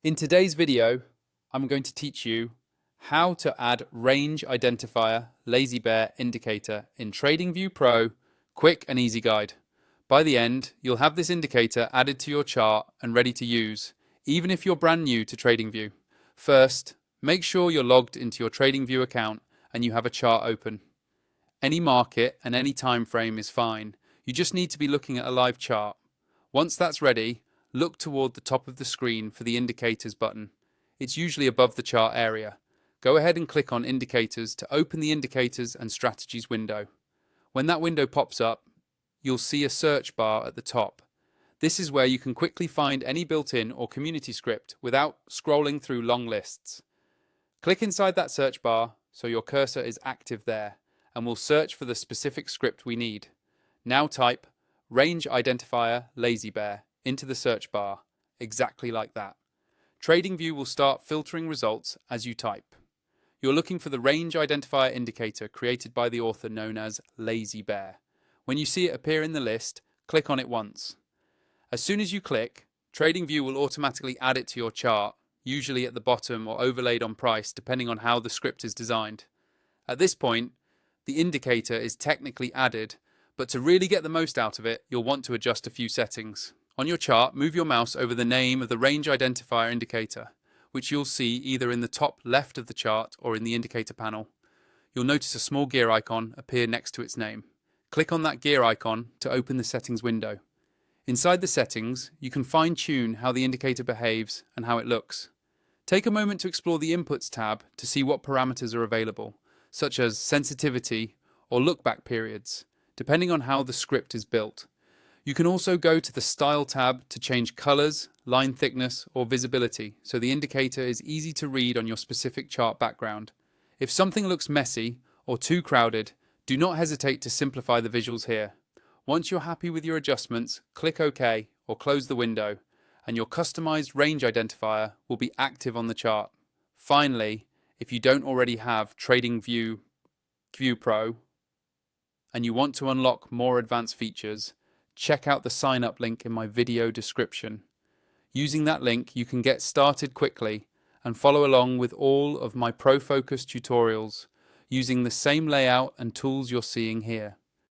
In today's video, I'm going to teach you how to add Range Identifier LazyBear Indicator in TradingView Pro, quick and easy guide. By the end, you'll have this indicator added to your chart and ready to use, even if you're brand new to TradingView. First, make sure you're logged into your TradingView account and you have a chart open. Any market and any time frame is fine. You just need to be looking at a live chart. Once that's ready, look toward the top of the screen for the Indicators button. It's usually above the chart area. Go ahead and click on Indicators to open the Indicators and Strategies window. When that window pops up, you'll see a search bar at the top. This is where you can quickly find any built-in or community script without scrolling through long lists. Click inside that search bar so your cursor is active there, and we'll search for the specific script we need. Now type Range Identifier LazyBear into the search bar, exactly like that. TradingView will start filtering results as you type. You're looking for the Range Identifier Indicator created by the author known as LazyBear. When you see it appear in the list, click on it once. As soon as you click, TradingView will automatically add it to your chart, usually at the bottom or overlaid on price, depending on how the script is designed. At this point, the indicator is technically added, but to really get the most out of it, you'll want to adjust a few settings. On your chart, move your mouse over the name of the Range Identifier Indicator, which you'll see either in the top left of the chart or in the indicator panel. You'll notice a small gear icon appear next to its name. Click on that gear icon to open the settings window. Inside the settings, you can fine-tune how the indicator behaves and how it looks. Take a moment to explore the Inputs tab to see what parameters are available, such as sensitivity or look-back periods, depending on how the script is built. You can also go to the Style tab to change colors, line thickness, or visibility, so the indicator is easy to read on your specific chart background. If something looks messy or too crowded, do not hesitate to simplify the visuals here. Once you're happy with your adjustments, click OK or close the window, and your customized range identifier will be active on the chart. Finally, if you don't already have TradingView Pro and you want to unlock more advanced features, check out the sign up link in my video description. Using that link, you can get started quickly and follow along with all of my pro-focused tutorials using the same layout and tools you're seeing here.